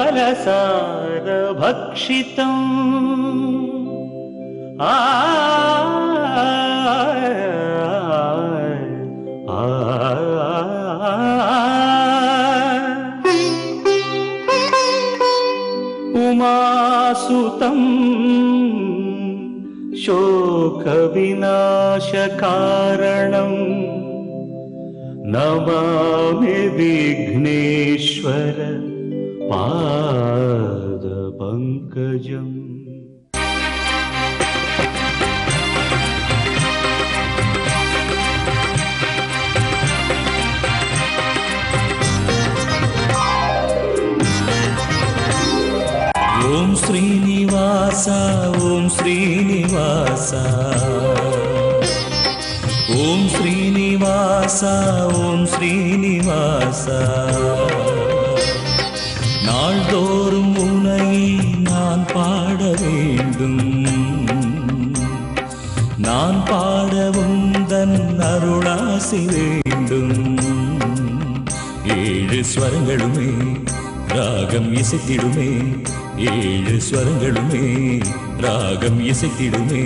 फलसार भक्षितम् उमासुतम् शोकविनाशकारणम् नमामि विघ्नेश्वर पादपङ्कजम्। ओम श्रीनिवास ओम श्रीनिवास ओम श्रीनिवास ओम श्रीनिवास நாள்தோறும் உன்னை நான் பாட வேண்டும் நான் பாட உந்தன் அருளாசி வேண்டும் ஏழு ஸ்வரங்களுமே ராகம் இசைத்திடுமே ஏழு ஸ்வரங்களுமே ராகம் இசைத்திடுமே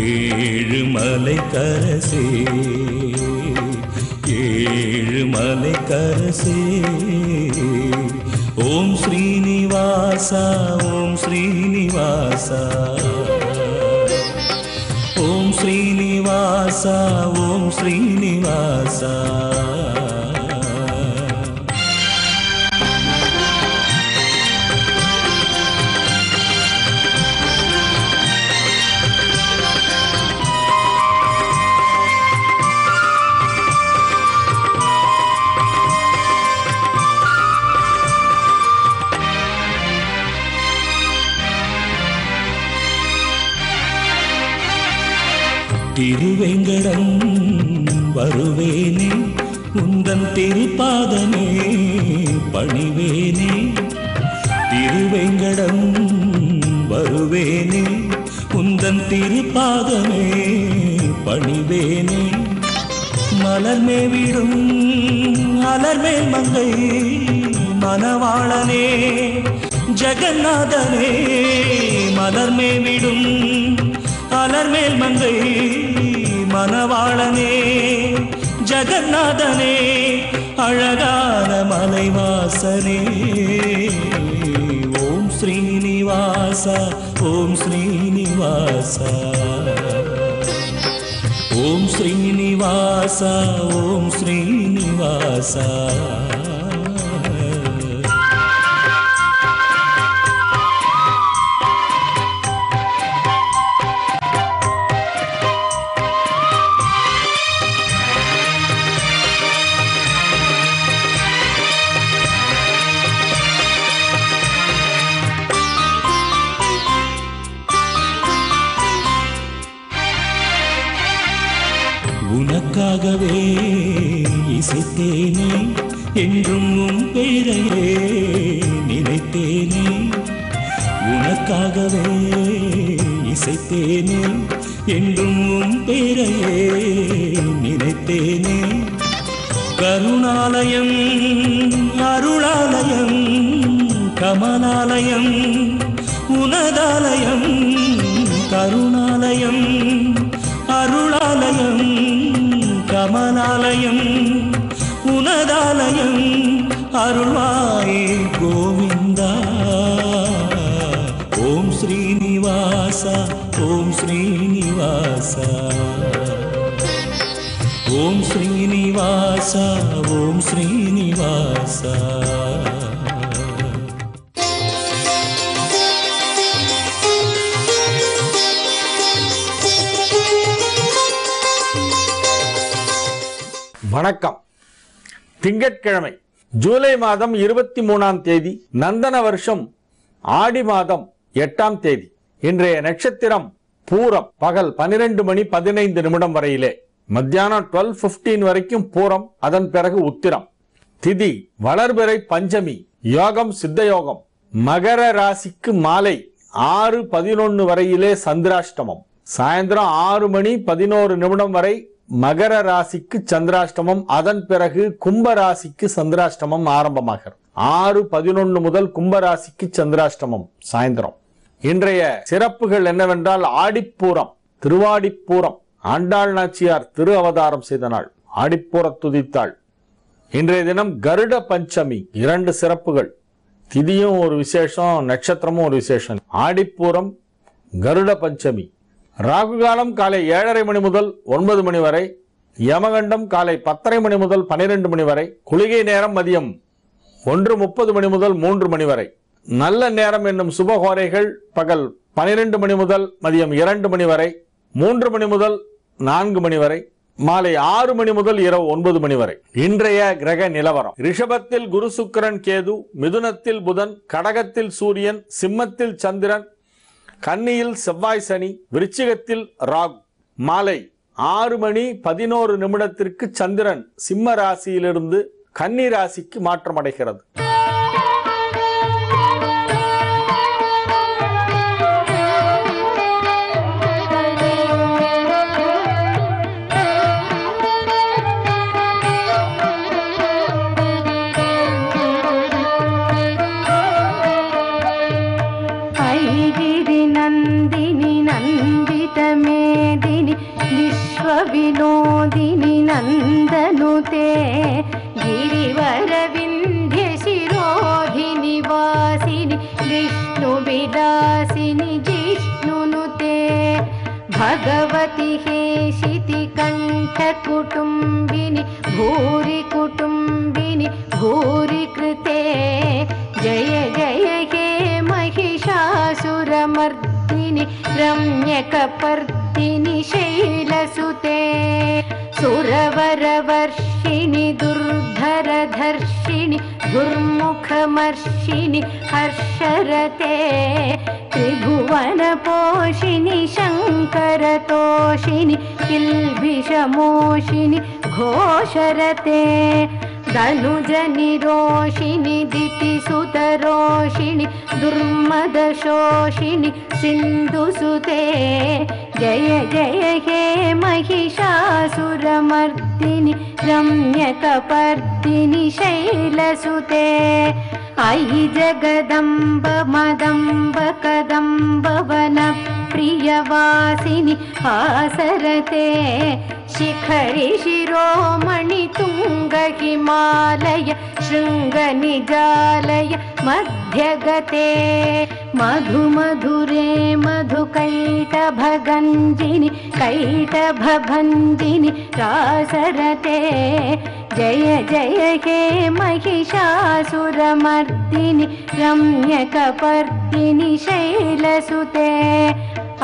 ஏழு மலை கரசே ஏழு மலை கரசே ஓம் ஸ்ரீனிவாசா ஓம் ஸ்ரீனிவாசா ஓம் ஸ்ரீனிவாசா ஓம் ஸ்ரீனிவாசா திருவேங்கடம் வருவேனே உந்தன் திருப்பாதமே பணிவேனே திருவேங்கடம் வருவேனே உந்தன் திருப்பாதமே பணிவேனே மலர்மே விடும் அலர்மேல் மங்கை மணவாளனே ஜெகநாதனே மலர்மே விடும் அலர்மேல் மங்கை மணவாளனே ஜெகநாதனே அழகான மலைவாசனே ஓம் ஸ்ரீனிவாச ஓம் ஸ்ரீனிவாச ஓம் ஸ்ரீனிவாச ஓம் ஸ்ரீனிவாச உனக்காகவே இசைத்தேனே என்றும் உன் பெயரையே நினைத்தேனே உனக்காகவே இசைத்தேனே என்றும் உன் பெயரையே நினைத்தேனே கருணாலயம் அருளாலயம் கமலாலயம் உனதாலயம் கருணாலயம் அருளாலயம் கமலாலயம் உனதாலயம் அருள்வாயே கோவிந்தா ஓம் ஸ்ரீனிவாச ஓம் ஸ்ரீனிவாச ஓம் ஸ்ரீனிவாச ஓம் ஸ்ரீனிவாச வணக்கம். திங்கட்கிழமை ஜூலை மாதம் 23ஆம் தேதி நந்தன வருஷம் ஆடி மாதம் 8ஆம் தேதி. இன்றைய நட்சத்திரம் பூரம். பகல் 12:15 வரையிலே, மத்தியானம் 12:15 வரைக்கும் பூரம், அதன் பிறகு உத்திரம். திதி வளர்பிறை பஞ்சமி. யோகம் சித்த யோகம். மகர ராசிக்கு மாலை 6:11 வரையிலே சந்திராஷ்டமம். சாயந்தரம் 6:11 வரை மகர ராசிக்கு சந்திராஷ்டமம், அதன் பிறகு கும்ப ராசிக்கு சந்திராஷ்டமம் ஆரம்பமாகிறது. 6:11 முதல் கும்ப ராசிக்கு சந்திராஷ்டமம் சாயந்தரம். இன்றைய சிறப்புகள் என்னவென்றால், ஆடிப்பூரம், திருவாடிப்பூரம், ஆண்டாள் நாச்சியார் திரு அவதாரம் செய்த நாள், ஆடிப்பூர துதித்தாள். இன்றைய தினம் கருட பஞ்சமி. 2 சிறப்புகள், திதியும் ஒரு விசேஷம், நட்சத்திரமும் ஒரு விசேஷம். ஆடிப்பூரம், கருட பஞ்சமி. ராகு காலம் காலை 7:30 மணி முதல் 9 மணி வரை, யமகண்டம் காலை 10:30 மணி முதல் 12 மணி வரை, குளிகை நேரம் மதியம் 1:30 மணி முதல் 3 மணி வரை. நல்ல நேரம் என்னும் சுபகோரைகள் பகல் 12 மணி முதல் மதியம் 2 மணி வரை, 3 மணி முதல் 4 மணி வரை, மாலை 6 மணி முதல் இரவு 9 மணி வரை. இன்றைய கிரக நிலவரம்: ரிஷபத்தில் குரு சுக்கிரன் கேது, மிதுனத்தில் புதன், கடகத்தில் சூரியன், சிம்மத்தில் சந்திரன், கன்னியில் செவ்வாய் சனி, விருச்சிகத்தில் ராகு. மாலை 6:11 சந்திரன் சிம்ம ராசியிலிருந்து கன்னி ராசிக்கு மாற்றமடைகிறது. विनोदिनी नंदनुते गिरिवर विंध्य शिरोधिनि वासिनि विष्णु विलासिनि जिष्णुनुते भगवति हेशिति कंठ कुटुंबिनि भूरि कुटुंबिनि भूरि कृते जय जय हे महिषासुरमर्दिनि रम्यकपर्दिनि शैलसुते सुरवरवर्षिणि दुर्धरधर्षिणि दुर्मुखमर्षिणि हर्षरते त्रिभुवनपोषिणि शङ्करतोषिणि किल्बिषमोषिणि घोषरते धनुजनिरोषिणि दितिसुतरोषिणि दुर्मदशोषिणि सिन्धुसुते जय जय हे महिषासुरमर्दिनि रम्यकपर्दिनि शैलसुते अयि जगदम्ब मदम्ब कदम्ब वनप्रियवासिनि आसरते शिखरि शिरोमणि तुंग हिमालय शृंगनिजालय मध्यगते मधुमधुरे मधुकैटभगञ्जिनि कैटभभञ्जिनि रासरते जय जय हे महिषासुरमर्दिनि रम्यकपर्दिनि शैलसुते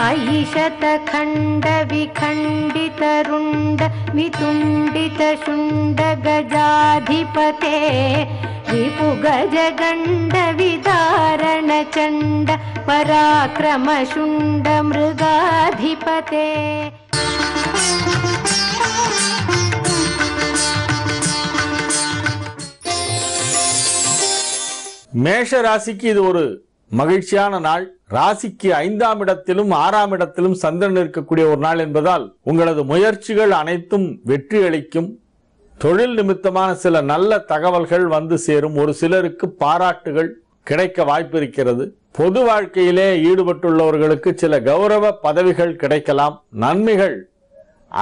अयि शतखण्ड विखण्डित रुण्ड वितुण्डित शुण्ड गजाधिपते रिपु गजगण्ड विदारण चण्ड पराक्रम शुण्ड मृगाधिपते மேஷ ராசிக்கு இது ஒரு மகிழ்ச்சியான நாள். ராசிக்கு 5ஆம் இடத்திலும் 6ஆம் இடத்திலும் சந்திரன் இருக்கக்கூடிய ஒரு நாள் என்பதால் உங்களது முயற்சிகள் அனைத்தும் வெற்றி அளிக்கும். தொழில் நிமித்தமான சில நல்ல தகவல்கள் வந்து சேரும். ஒரு சிலருக்கு பாராட்டுகள் கிடைக்க வாய்ப்பு இருக்கிறது. பொது வாழ்க்கையிலே ஈடுபட்டுள்ளவர்களுக்கு சில கௌரவ பதவிகள் கிடைக்கலாம். நன்மைகள்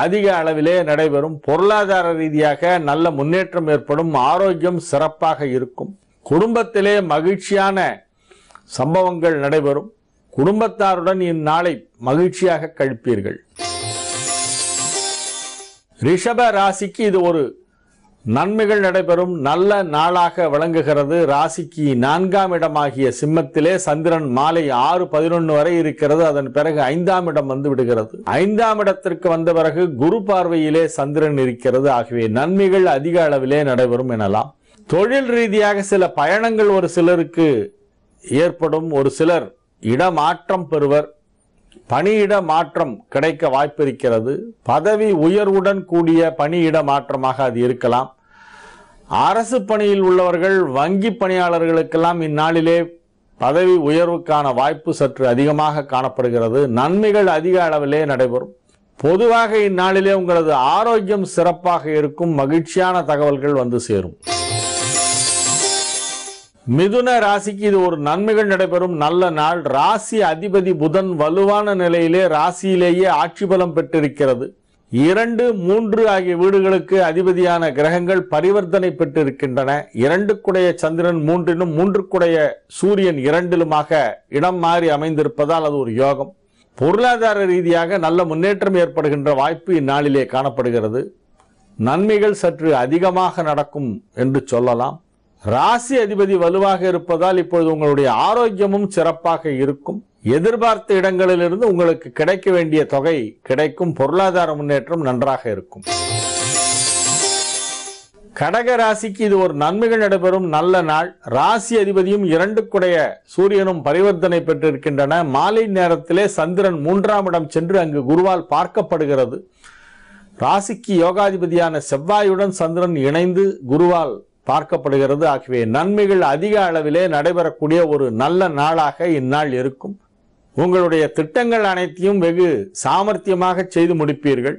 அதிக அளவிலே நடைபெறும். பொருளாதார ரீதியாக நல்ல முன்னேற்றம் ஏற்படும். ஆரோக்கியம் சிறப்பாக இருக்கும். குடும்பத்திலே மகிழ்ச்சியான சம்பவங்கள் நடைபெறும். குடும்பத்தாருடன் இந்நாளை மகிழ்ச்சியாக கழிப்பீர்கள். ரிஷப ராசிக்கு இது ஒரு நன்மைகள் நடைபெறும் நல்ல நாளாக விளங்குகிறது. ராசிக்கு 4ஆம் இடமாகிய சிம்மத்திலே சந்திரன் மாலை 6:11 வரை இருக்கிறது. அதன் பிறகு 5ஆம் இடம் வந்து விடுகிறது. 5ஆம் இடத்திற்கு வந்த பிறகு குரு பார்வையிலே சந்திரன் இருக்கிறது. ஆகவே நன்மைகள் அதிக அளவிலே நடைபெறும் எனலாம். தொழில் ரீதியாக சில பயணங்கள் ஒரு சிலருக்கு ஏற்படும். ஒரு சிலர் இடமாற்றம் பெறுவர். பணியிட மாற்றம் கிடைக்க வாய்ப்பு இருக்கிறது. பதவி உயர்வுடன் கூடிய பணியிட மாற்றமாக அது இருக்கலாம். அரசு பணியில் உள்ளவர்கள், வங்கி பணியாளர்களுக்கெல்லாம் இந்நாளிலே பதவி உயர்வுக்கான வாய்ப்பு சற்று அதிகமாக காணப்படுகிறது. நன்மைகள் அதிக அளவிலே நடைபெறும். பொதுவாக இந்நாளிலே உங்களது ஆரோக்கியம் சிறப்பாக இருக்கும். மகிழ்ச்சியான தகவல்கள் வந்து சேரும். மிதுன ராசிக்கு இது ஒரு நன்மைகள் நடைபெறும் நல்ல நாள். ராசி அதிபதி புதன் வலுவான நிலையிலே ராசியிலேயே ஆட்சி பலம் பெற்றிருக்கிறது. 2, 3 ஆகிய வீடுகளுக்கு அதிபதியான கிரகங்கள் பரிவர்த்தனை பெற்றிருக்கின்றன. 2 சந்திரன் 3லும் 3 சூரியன் 2லுமாக இடம் மாறி அமைந்திருப்பதால் அது ஒரு யோகம். பொருளாதார ரீதியாக நல்ல முன்னேற்றம் ஏற்படுகின்ற வாய்ப்பு இந்நாளிலே காணப்படுகிறது. நன்மைகள் சற்று அதிகமாக நடக்கும் என்று சொல்லலாம். ராசி அதிபதி வலுவாக இருப்பதால் இப்பொழுது உங்களுடைய ஆரோக்கியமும் சிறப்பாக இருக்கும். எதிர்பார்த்த இடங்களிலிருந்து உங்களுக்கு கிடைக்க வேண்டிய தொகை கிடைக்கும். பொருளாதார முன்னேற்றம் நன்றாக இருக்கும். கடக ராசிக்கு இது ஒரு நன்மைகள் நடைபெறும் நல்ல நாள். ராசி அதிபதியும் 2 சூரியனும் பரிவர்த்தனை பெற்றிருக்கின்றன. மாலை நேரத்திலே சந்திரன் 3ஆம் இடம் சென்று அங்கு குருவால் பார்க்கப்படுகிறது. ராசிக்கு யோகாதிபதியான செவ்வாயுடன் சந்திரன் இணைந்து குருவால் பார்க்கப்படுகிறது. ஆகவே நன்மைகள் அதிக அளவிலே நடைபெறக்கூடிய ஒரு நல்ல நாளாக இந்நாள் இருக்கும். உங்களுடைய திட்டங்கள் அனைத்தையும் வெகு சாமர்த்தியமாக செய்து முடிப்பீர்கள்.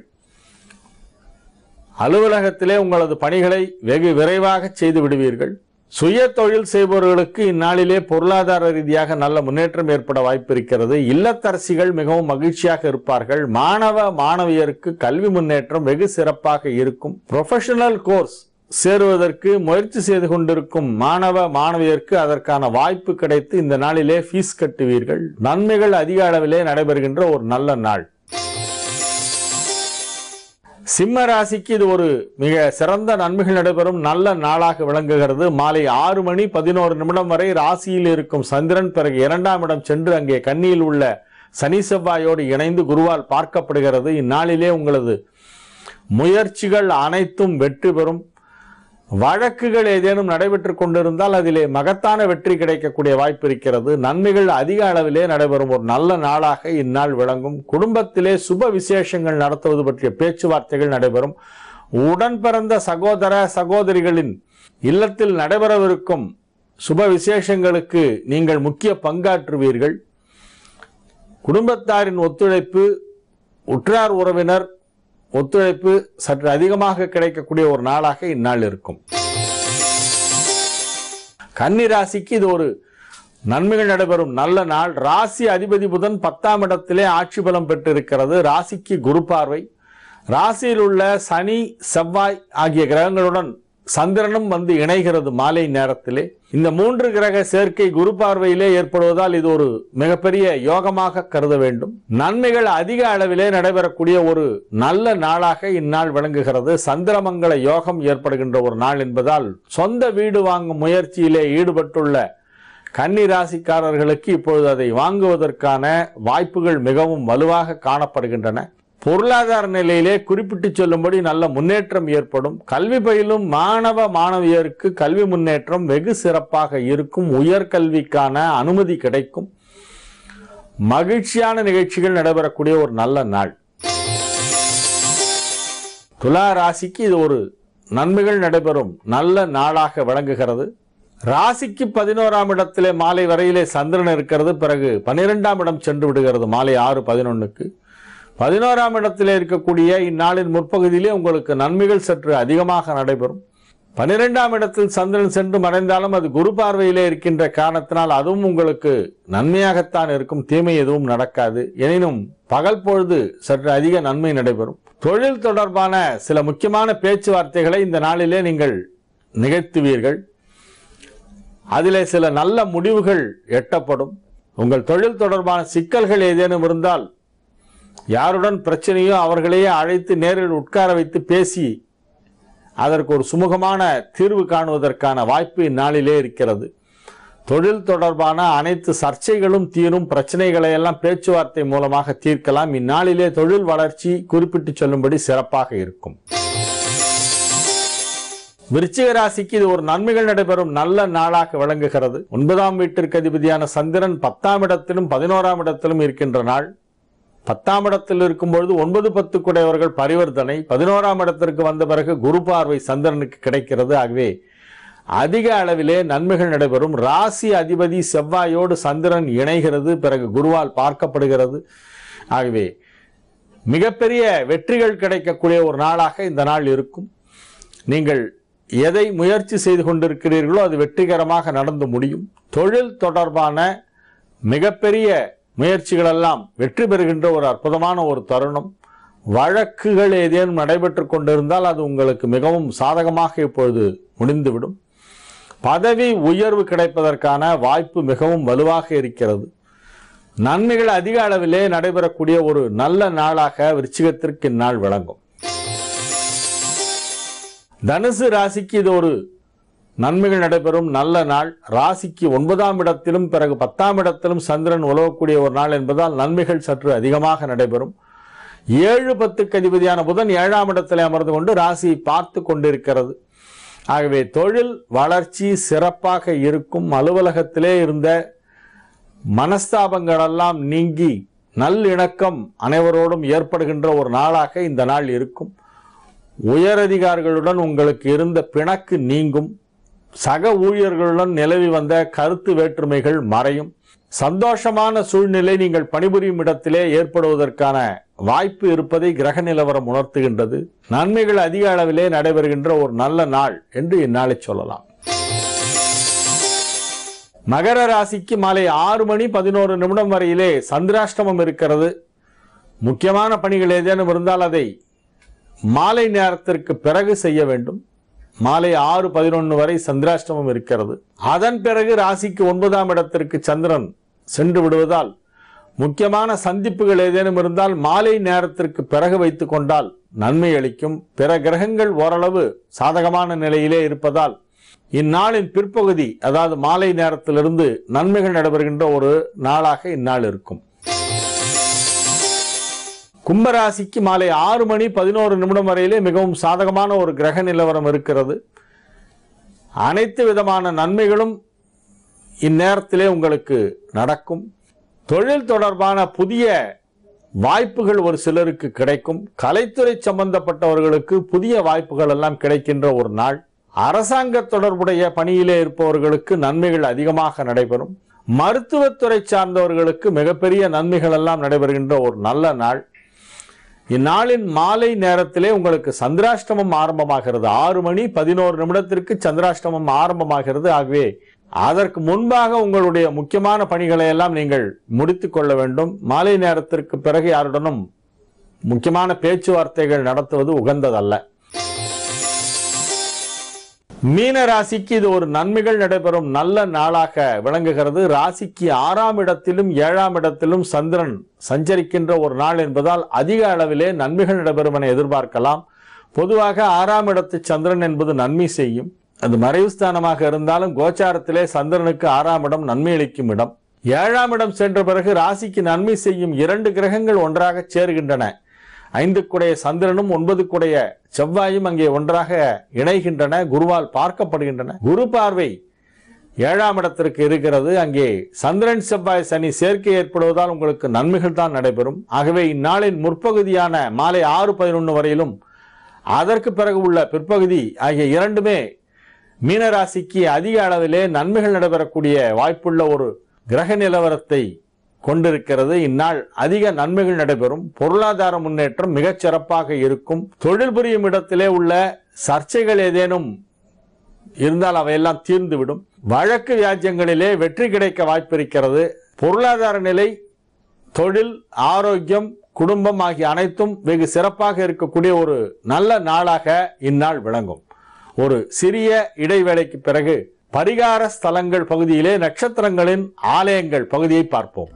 அலுவலகத்திலே உங்களது பணிகளை வெகு விரைவாக செய்து விடுவீர்கள். சுய தொழில் செய்பவர்களுக்கு இந்நாளிலே பொருளாதார ரீதியாக நல்ல முன்னேற்றம் ஏற்பட வாய்ப்பு இருக்கிறது. இல்லத்தரசிகள் மிகவும் மகிழ்ச்சியாக இருப்பார்கள். மாணவ மாணவியருக்கு கல்வி முன்னேற்றம் வெகு சிறப்பாக இருக்கும். ப்ரொஃபஷனல் கோர்ஸ் சேருவதற்கு முயற்சி செய்து கொண்டிருக்கும் மாணவ மாணவியருக்கு அதற்கான வாய்ப்பு கிடைத்து இந்த நாளிலே ஃபீஸ் கட்டுவீர்கள். நன்மைகள் அதிக அளவிலே நடைபெறுகின்ற ஒரு நல்ல நாள். சிம்ம ராசிக்கு இது ஒரு மிக சிறந்த நன்மைகள் நடைபெறும் நல்ல நாளாக விளங்குகிறது. மாலை 6:11 வரை ராசியில் இருக்கும் சந்திரன் பிறகு 2ஆம் இடம் சென்று அங்கே கன்னியில் உள்ள சனி செவ்வாயோடு இணைந்து குருவால் பார்க்கப்படுகிறது. இந்நாளிலே உங்களது முயற்சிகள் அனைத்தும் வெற்றி பெறும். வழக்குகள் ஏதேனும் நடைபெற்றுக் கொண்டிருந்தால் அதிலே மகத்தான வெற்றி கிடைக்கக்கூடிய வாய்ப்பு இருக்கிறது. நன்மைகள் அதிக அளவிலே நடைபெறும் ஒரு நல்ல நாளாக இந்நாள் விளங்கும். குடும்பத்திலே சுப விசேஷங்கள் நடத்துவது பற்றிய பேச்சுவார்த்தைகள் நடைபெறும். உடன் பிறந்த சகோதர சகோதரிகளின் இல்லத்தில் நடைபெறவிருக்கும் சுப விசேஷங்களுக்கு நீங்கள் முக்கிய பங்காற்றுவீர்கள். குடும்பத்தாரின் ஒத்துழைப்பு, உற்றார் உறவினர் ஒத்துழைப்பு சற்று அதிகமாக கிடைக்கக்கூடிய ஒரு நாளாக இந்நாள் இருக்கும். கன்னி ராசிக்கு இது ஒரு நன்மைகள் நடைபெறும் நல்ல நாள். ராசி அதிபதி புதன் 10ஆம் இடத்திலே ஆட்சி பலம் பெற்றிருக்கிறது. ராசிக்கு குரு பார்வை. ராசியில் உள்ள சனி செவ்வாய் ஆகிய கிரகங்களுடன் சந்திரனும் வந்து இணைகிறது மாலை நேரத்திலே. இந்த 3 கிரக சேர்க்கை குரு பார்வையிலே ஏற்படுவதால் இது ஒரு மிகப்பெரிய யோகமாக கருத வேண்டும். நன்மைகள் அதிக அளவிலே நடைபெறக்கூடிய ஒரு நல்ல நாளாக இந்நாள் விளங்குகிறது. சந்திரமங்கல யோகம் ஏற்படுகின்ற ஒரு நாள் என்பதால் சொந்த வீடு வாங்கும் முயற்சியிலே ஈடுபட்டுள்ள கன்னி ராசிக்காரர்களுக்கு இப்பொழுது அதை வாங்குவதற்கான வாய்ப்புகள் மிகவும் வலுவாக காணப்படுகின்றன. பொருளாதார நிலையிலே குறிப்பிட்டு சொல்லும்படி நல்ல முன்னேற்றம் ஏற்படும். கல்வி பயிலும் மாணவ மாணவியருக்கு கல்வி முன்னேற்றம் வெகு சிறப்பாக இருக்கும். உயர்கல்விக்கான அனுமதி கிடைக்கும். மகிழ்ச்சியான நிகழ்ச்சிகள் நடைபெறக்கூடிய ஒரு நல்ல நாள். துலா ராசிக்கு இது ஒரு நன்மைகள் நடைபெறும் நல்ல நாளாக விளங்குகிறது. ராசிக்கு 11ஆம் இடத்திலே மாலை வரையிலே சந்திரன் இருக்கிறது. பிறகு 12ஆம் இடம் சென்று விடுகிறது மாலை 6:11. 11ஆம் இடத்திலே இருக்கக்கூடிய இந்நாளின் முற்பகுதியிலே உங்களுக்கு நன்மைகள் சற்று அதிகமாக நடைபெறும். 12ஆம் இடத்தில் சந்திரன் சென்று மறைந்தாலும் அது குரு பார்வையிலே இருக்கின்ற காரணத்தினால் அதுவும் உங்களுக்கு நன்மையாகத்தான் இருக்கும். தீமை எதுவும் நடக்காது. எனினும் பகல் பொழுது சற்று அதிக நன்மை நடைபெறும். தொழில் தொடர்பான சில முக்கியமான பேச்சுவார்த்தைகளை இந்த நாளிலே நீங்கள் நிகழ்த்துவீர்கள். அதிலே சில நல்ல முடிவுகள் எட்டப்படும். உங்கள் தொழில் தொடர்பான சிக்கல்கள் ஏதேனும் இருந்தால் யாருடன் பிரச்சனையோ அவர்களையே அழைத்து நேரில் உட்கார வைத்து பேசி அதற்கு ஒரு சுமூகமான தீர்வு காணுவதற்கான வாய்ப்பு இந்நாளிலே இருக்கிறது. தொழில் தொடர்பான அனைத்து சர்ச்சைகளும் தீரும். பிரச்சனைகளை எல்லாம் பேச்சுவார்த்தை மூலமாக தீர்க்கலாம். இந்நாளிலே தொழில் வளர்ச்சி குறிப்பிட்டு சொல்லும்படி சிறப்பாக இருக்கும். விருச்சிக ராசிக்கு இது ஒரு நன்மைகள் நடைபெறும் நல்ல நாளாக விளங்குகிறது. 9ஆம் வீட்டிற்கு அதிபதியான சந்திரன் 10ஆம் இடத்திலும் 11ஆம் இடத்திலும் இருக்கின்ற நாள். 10ஆம் இடத்தில் இருக்கும்பொழுது 9, 10 குடையவர்கள் பரிவர்த்தனை. 11ஆம் இடத்திற்கு வந்த பிறகு குரு பார்வை சந்திரனுக்கு கிடைக்கிறது. ஆகவே அதிக அளவிலே நன்மைகள் நடைபெறும். ராசி அதிபதி செவ்வாயோடு சந்திரன் இணைகிறது. பிறகு குருவால் பார்க்கப்படுகிறது. ஆகவே மிகப்பெரிய வெற்றிகள் கிடைக்கக்கூடிய ஒரு நாளாக இந்த நாள் இருக்கும். நீங்கள் எதை முயற்சி செய்து கொண்டிருக்கிறீர்களோ அது வெற்றிகரமாக நடந்து முடியும். தொழில் தொடர்பான மிகப்பெரிய முயற்சிகளெல்லாம் வெற்றி பெறுகின்ற ஒரு அற்புதமான ஒரு தருணம். வழக்குகள் ஏதேனும் நடைபெற்று கொண்டிருந்தால் அது உங்களுக்கு மிகவும் சாதகமாக இப்பொழுது முடிந்துவிடும். பதவி உயர்வு கிடைப்பதற்கான வாய்ப்பு மிகவும் வலுவாக இருக்கிறது. நன்மைகள் அதிக அளவிலே நடைபெறக்கூடிய ஒரு நல்ல நாளாக விருச்சிகத்திற்கு இந்நாள் விளங்கும். தனுசு ராசிக்கு இது ஒரு நன்மைகள் நடைபெறும் நல்ல நாள். ராசிக்கு 9ஆம் இடத்திலும் பிறகு 10ஆம் இடத்திலும் சந்திரன் உலவக்கூடிய ஒரு நாள் என்பதால் நன்மைகள் சற்று அதிகமாக நடைபெறும். 7-10க்கு அதிபதியான புதன் 7ஆம் இடத்தில் அமர்ந்து கொண்டு ராசியை பார்த்து கொண்டிருக்கிறது. ஆகவே தொழில் வளர்ச்சி சிறப்பாக இருக்கும். அலுவலகத்திலே இருந்த மனஸ்தாபங்களெல்லாம் நீங்கி நல்லிணக்கம் அனைவரோடும் ஏற்படுகின்ற ஒரு நாளாக இந்த நாள் இருக்கும். உயரதிகாரிகளுடன் உங்களுக்கு இருந்த பிணக்கு நீங்கும். சக ஊழியர்களுடன் நிலவி வந்த கருத்து வேற்றுமைகள் மறையும். சந்தோஷமான சூழ்நிலை நீங்கள் பணிபுரியும் இடத்திலே ஏற்படுவதற்கான வாய்ப்பு இருப்பதை கிரக நிலவரம் உணர்த்துகின்றது. நன்மைகள் அதிக அளவிலே நடைபெறுகின்ற ஒரு நல்ல நாள் என்று இந்நாளை சொல்லலாம். மகர ராசிக்கு மாலை 6:11 வரையிலே சந்திராஷ்டமம் இருக்கிறது. முக்கியமான பணிகள் ஏதேனும் இருந்தால் அதை மாலை நேரத்திற்கு பிறகு செய்ய வேண்டும். மாலை 6:11 வரை சந்திராஷ்டமம் இருக்கிறது. அதன் பிறகு ராசிக்கு 9ஆம் இடத்திற்கு சந்திரன் சென்று விடுவதால் முக்கியமான சந்திப்புகள் ஏதேனும் இருந்தால் மாலை நேரத்திற்கு பிறகு வைத்துக் கொண்டால் நன்மை அளிக்கும். பிற கிரகங்கள் ஓரளவு சாதகமான நிலையிலே இருப்பதால் இந்நாளின் பிற்பகுதி, அதாவது மாலை நேரத்திலிருந்து நன்மைகள் நடைபெறுகின்ற ஒரு நாளாக இந்நாள் இருக்கும். கும்பராசிக்கு மாலை 6:11 வரையிலே மிகவும் சாதகமான ஒரு கிரக நிலவரம் இருக்கிறது. அனைத்து விதமான நன்மைகளும் இந்நேரத்திலே உங்களுக்கு நடக்கும். தொழில் தொடர்பான புதிய வாய்ப்புகள் ஒரு சிலருக்கு கிடைக்கும். கலைத்துறை சம்பந்தப்பட்டவர்களுக்கு புதிய வாய்ப்புகள் எல்லாம் கிடைக்கின்ற ஒரு நாள். அரசாங்க தொடர்புடைய பணியிலே இருப்பவர்களுக்கு நன்மைகள் அதிகமாக நடைபெறும். மருத்துவத்துறை சார்ந்தவர்களுக்கு மிகப்பெரிய நன்மைகள் எல்லாம் நடைபெறுகின்ற ஒரு நல்ல நாள். இந்நாளின் மாலை நேரத்திலே உங்களுக்கு சந்திராஷ்டமம் ஆரம்பமாகிறது. 6:11 சந்திராஷ்டமம் ஆரம்பமாகிறது. ஆகவே அதற்கு முன்பாக உங்களுடைய முக்கியமான பணிகளை எல்லாம் நீங்கள் முடித்துக் கொள்ள வேண்டும். மாலை நேரத்திற்கு பிறகு யாருடனும் முக்கியமான பேச்சுவார்த்தைகள் நடத்துவது உகந்ததல்ல. மீன ராசிக்கு இது ஒரு நன்மைகள் நடைபெறும் நல்ல நாளாக விளங்குகிறது. ராசிக்கு 6ஆம் இடத்திலும் 7ஆம் இடத்திலும் சந்திரன் சஞ்சரிக்கின்ற ஒரு நாள் என்பதால் அதிக அளவிலே நன்மைகள் நடைபெறும் என எதிர்பார்க்கலாம். பொதுவாக 6ஆம் இடத்து சந்திரன் என்பது நன்மை செய்யும். அது மறைவு ஸ்தானமாக இருந்தாலும் கோச்சாரத்திலே சந்திரனுக்கு 6ஆம் இடம் நன்மை அளிக்கும் இடம். 7ஆம் இடம் சென்ற பிறகு ராசிக்கு நன்மை செய்யும் 2 கிரகங்கள் ஒன்றாக சேருகின்றன. 5 சந்திரனும் 9 செவ்வாயும் அங்கே ஒன்றாக இணைகின்றன. குருவால் பார்க்கப்படுகின்றன. குரு பார்வை 7ஆம் இடத்திற்கு இருக்கிறது. அங்கே சந்திரன் செவ்வாய் சனி சேர்க்கை ஏற்படுவதால் உங்களுக்கு நன்மைகள் தான் நடைபெறும். ஆகவே இந்நாளின் முற்பகுதியான மாலை 6:11 வரையிலும் அதற்கு பிறகு உள்ள பிற்பகுதி ஆகிய இரண்டுமே மீனராசிக்கு அதிக அளவிலே நன்மைகள் நடைபெறக்கூடிய வாய்ப்புள்ள ஒரு கிரக நிலவரத்தை கொண்டிருக்கிறது. இந்நாள் அதிக நன்மைகள் நடைபெறும். பொருளாதார முன்னேற்றம் மிகச் சிறப்பாக இருக்கும். தொழில் புரியும் இடத்திலே உள்ள சர்ச்சைகள் ஏதேனும் இருந்தால் அவையெல்லாம் தீர்ந்துவிடும். வழக்கு வியாஜ்யங்களிலே வெற்றி கிடைக்க வாய்ப்பு இருக்கிறது. பொருளாதார நிலை, தொழில், ஆரோக்கியம், குடும்பம் ஆகிய அனைத்தும் வெகு சிறப்பாக இருக்கக்கூடிய ஒரு நல்ல நாளாக இந்நாள் விளங்கும். ஒரு சிறிய இடைவேளைக்கு பிறகு பரிகார ஸ்தலங்கள் பகுதியிலே நட்சத்திரங்களின் ஆலயங்கள் பகுதியை பார்ப்போம்.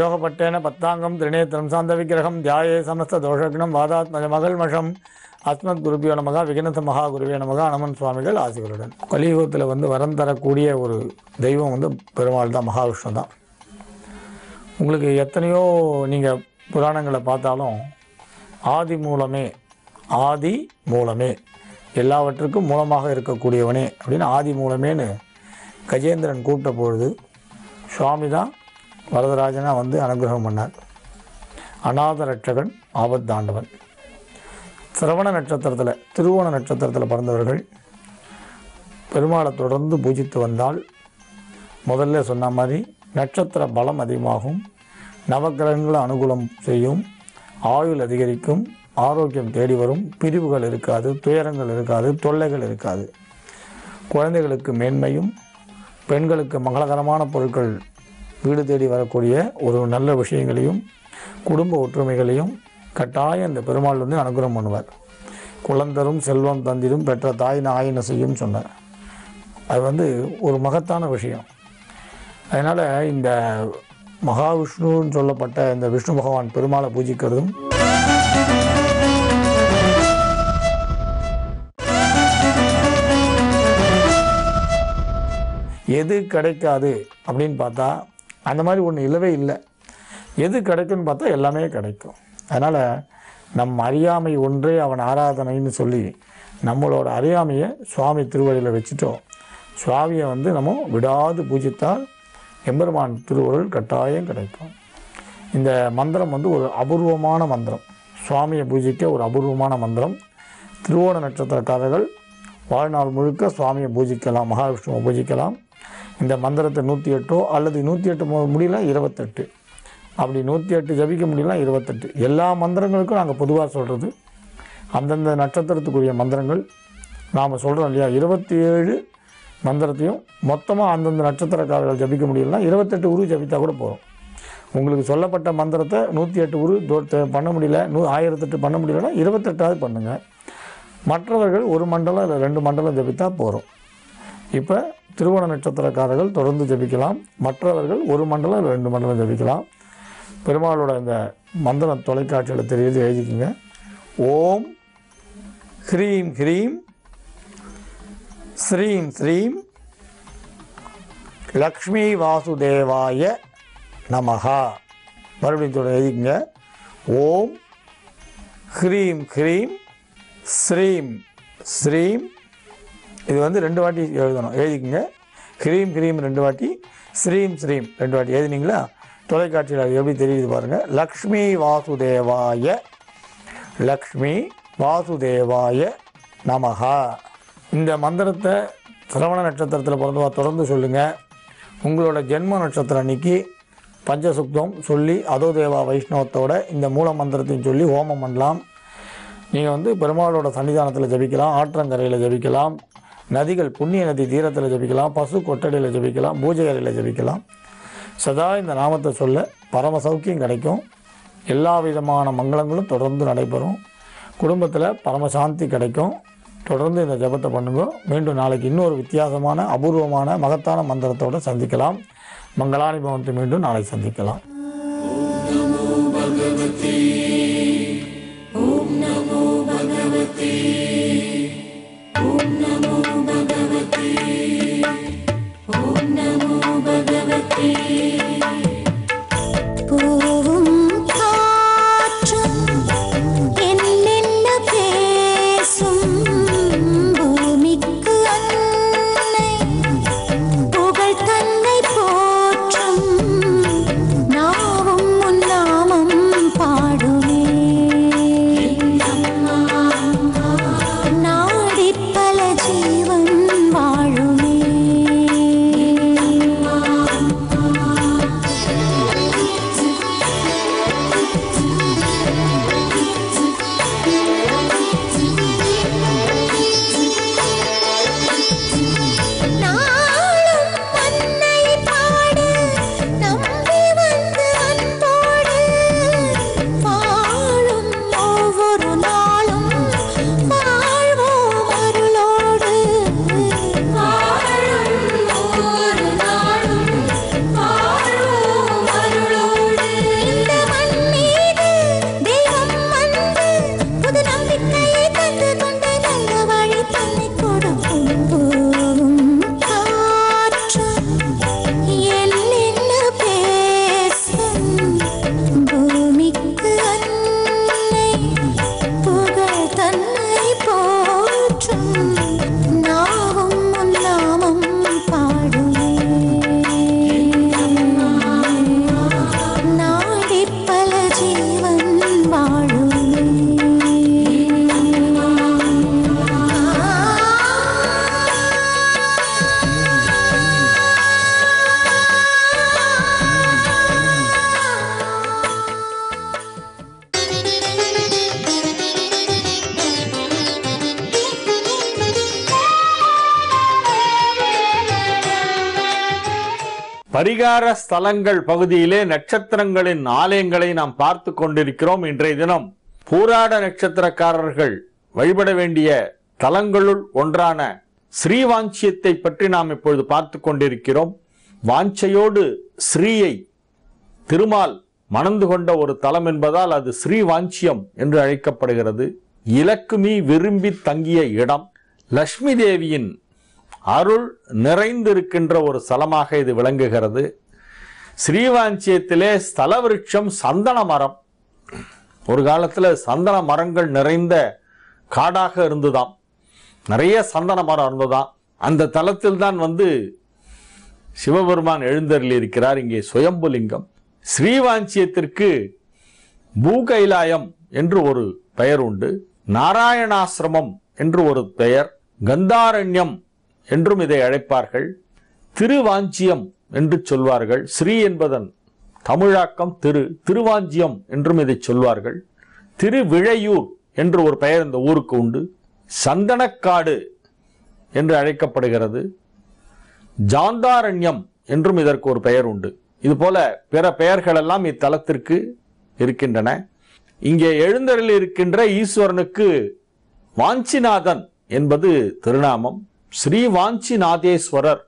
யோகப்பட்டேன பத்தாங்கம் திரிநேத்திரம் சாந்த விக்கிரகம் தியாயே சமஸ்த தோஷக்னம் வாதாத்மஜ மகள்மஷம் அஸ்மத் குருபியோ நமகா விகனத மகா குருவியோ நமகா அனுமன் சுவாமிகள் ஆசிகளுடன். கலியுகத்தில் வரம் தரக்கூடிய ஒரு தெய்வம் பெருமாள் தான், மகாவிஷ்ணு தான். உங்களுக்கு எத்தனையோ நீங்கள் புராணங்களை பார்த்தாலும் ஆதி மூலமே எல்லாவற்றுக்கும் மூலமாக இருக்கக்கூடியவனே அப்படின்னு ஆதி மூலமேன்னு கஜேந்திரன் கூப்பிட்ட பொழுது சுவாமி தான் வரதராஜனாக அனுகிரகம் பண்ணார். அநாத ரட்சகன், ஆபத்தாண்டவன். சிரவண நட்சத்திரத்தில், திருவோண நட்சத்திரத்தில் பிறந்தவர்கள் பெருமாளை தொடர்ந்து பூஜித்து வந்தால் முதல்ல சொன்ன மாதிரி நட்சத்திர பலம் அதிகமாகும், நவக்கிரகங்களை அனுகூலம் செய்யும், ஆயுள் அதிகரிக்கும், ஆரோக்கியம் தேடி வரும், பிரிவுகள் இருக்காது, துயரங்கள் இருக்காது, தொல்லைகள் இருக்காது. குழந்தைகளுக்கு மேன்மையும், பெண்களுக்கு மங்களகரமான பொருட்கள் வீடு தேடி வரக்கூடிய ஒரு நல்ல விஷயங்களையும், குடும்ப ஒற்றுமைகளையும் கட்டாயம் இந்த பெருமாள் அனுகிரகம் பண்ணுவார். குழந்தரும் செல்வம் தந்திரும் பெற்ற தாயின ஆயின செய்யும் சொன்னார். அது ஒரு மகத்தான விஷயம். அதனால் இந்த மகாவிஷ்ணுன்னு சொல்லப்பட்ட இந்த விஷ்ணு பகவான் பெருமாளை பூஜிக்கிறதும் எது கிடைக்காது அப்படின்னு பார்த்தா அந்த மாதிரி ஒன்று இல்லவே இல்லை. எது கிடைக்கும்னு பார்த்தா எல்லாமே கிடைக்கும். அதனால் நம் அறியாமை ஒன்றே அவன் ஆராதனைன்னு சொல்லி நம்மளோட அறியாமையை சுவாமி திருவடியில் வச்சுட்டோம். சுவாமியை நம்ம விடாது பூஜித்தால் எம்பெருமான் திருவருள் கட்டாயம் கிடைக்கும். இந்த மந்திரம் ஒரு அபூர்வமான மந்திரம். சுவாமியை பூஜிக்க ஒரு அபூர்வமான மந்திரம். திருவோண நட்சத்திரக்காரர்கள் வாழ்நாள் முழுக்க சுவாமியை பூஜிக்கலாம், மகாவிஷ்ணுவை பூஜிக்கலாம். இந்த மந்திரத்தை 108 அல்லது 108 முடியல 28, அப்படி 108 ஜபிக்க முடியல 28. எல்லா மந்திரங்களுக்கும் நாங்கள் பொதுவாக சொல்கிறது அந்தந்த நட்சத்திரத்துக்குரிய மந்திரங்கள் நாம் சொல்கிறோம் இல்லையா. 27 மந்திரத்தையும் மொத்தமாக அந்தந்த நட்சத்திரக்காரர்கள் ஜபிக்க முடியலன்னா 28 உரு ஜபித்தா கூட போகும். உங்களுக்கு சொல்லப்பட்ட மந்திரத்தை 108 உரு பண்ண முடியல, 1008 பண்ண முடியலன்னா 28ஆவது பண்ணுங்கள். மற்றவர்கள் ஒரு மண்டலம் இல்லை 2 மண்டலம் ஜபித்தா போகிறோம். இப்போ திருவோண நட்சத்திரக்காரர்கள் தொடர்ந்து ஜபிக்கலாம், மற்றவர்கள் ஒரு மண்டலம் இல்லை 2 மண்டலம் ஜபிக்கலாம். பெருமாளோட இந்த மந்திரம் தொலைக்காட்சியில் தெரியுது, எழுதிக்குங்க. ஓம் ஹ்ரீம் ஹ்ரீம் ஸ்ரீம் ஸ்ரீம் லக்ஷ்மி வாசுதேவாய நமஹா. மறுபடியும் எழுதிக்குங்க. ஓம் ஹ்ரீம் ஹ்ரீம் ஸ்ரீம் ஸ்ரீம். இது 2 வாட்டி எழுதணும், எழுதிக்குங்க. ஹ்ரீம் ஹ்ரீம் 2 வாட்டி, ஸ்ரீம் ஸ்ரீம் 2 வாட்டி எழுதினீங்களா? தொலைக்காட்சியில் அது எப்படி தெரியுது பாருங்கள். லக்ஷ்மி வாசுதேவாய, லக்ஷ்மி வாசுதேவாய நமஹா. இந்த மந்திரத்தை சிரவண நட்சத்திரத்தில் பிறந்தவா தொடர்ந்து சொல்லுங்கள். உங்களோட ஜென்ம நட்சத்திரம் அன்னைக்கு பஞ்சசுக்தம் சொல்லி அதோ தேவா வைஷ்ணவத்தோட இந்த மூல மந்திரத்தையும் சொல்லி ஹோமம் பண்ணலாம். நீங்கள் பெருமாளோட சன்னிதானத்தில் ஜபிக்கலாம், ஆற்றங்கரையில் ஜபிக்கலாம், நதிகள் புண்ணிய நதி தீரத்தில் ஜபிக்கலாம், பசு கொட்டடியில் ஜபிக்கலாம், பூஜை அறையில் ஜபிக்கலாம். சதா இந்த நாமத்தை சொல்ல பரம சௌக்கியம் கிடைக்கும். எல்லா விதமான மங்களங்களும் தொடர்ந்து நடைபெறும். குடும்பத்தில் பரமசாந்தி கிடைக்கும். தொடர்ந்து இந்த ஜபத்தை பண்ணுங்க. மீண்டும் நாளைக்கு இன்னொரு வித்தியாசமான அபூர்வமான மகத்தான மந்திரத்தோடு சந்திக்கலாம். மங்களானி பவன்ட்டு மீண்டும் நாளை சந்திக்கலாம். புகழ் தன்னை போற்றும் பரிகார ஸ்தலங்கள் பகுதியிலே நட்சத்திரங்களின் ஆலயங்களை நாம் பார்த்து கொண்டிருக்கிறோம். இன்றைய தினம் பூராட நட்சத்திரக்காரர்கள் வழிபட வேண்டிய தலங்களுள் ஒன்றான ஸ்ரீவாஞ்சியத்தை பற்றி நாம் இப்பொழுது பார்த்து கொண்டிருக்கிறோம். வாஞ்சையோடு ஸ்ரீயை திருமால் மணந்து கொண்ட ஒரு தலம் என்பதால் அது ஸ்ரீவாஞ்சியம் என்று அழைக்கப்படுகிறது. இலக்குமி விரும்பி தங்கிய இடம், லட்சுமி தேவியின் அருள் நிறைந்திருக்கின்ற ஒரு ஸ்தலமாக இது விளங்குகிறது. ஸ்ரீவாஞ்சியத்திலே ஸ்தல விருட்சம் சந்தன மரம். ஒரு காலத்தில் சந்தன மரங்கள் நிறைந்த காடாக இருந்துதாம். நிறைய சந்தன மரம் இருந்ததாம். அந்த தலத்தில் தான் சிவபெருமான் எழுந்தருளி இருக்கிறார். இங்கே சுயம்புலிங்கம். ஸ்ரீவாஞ்சியத்திற்கு பூகைலாயம் என்று ஒரு பெயர் உண்டு, நாராயணாசிரமம் என்று ஒரு பெயர், கந்தாரண்யம் என்றும் இதை அழைப்பார்கள், திருவாஞ்சியம் என்று சொல்வார்கள். ஸ்ரீ என்பதன் தமிழாக்கம் திருவாஞ்சியம் என்றும் இதை சொல்வார்கள். திருவிழையூர் என்று ஒரு பெயர் இந்த ஊருக்கு உண்டு. சந்தனக்காடு என்று அழைக்கப்படுகிறது. ஜாந்தாரண்யம் என்றும் இதற்கு ஒரு பெயர் உண்டு. இதுபோல பிற பெயர்கள் எல்லாம் இத்தலத்திற்கு இருக்கின்றன. இங்கே எழுந்தருளி இருக்கின்ற ஈஸ்வரனுக்கு வாஞ்சிநாதன் என்பது திருநாமம். ஸ்ரீ வாஞ்சிநாதேஸ்வரர்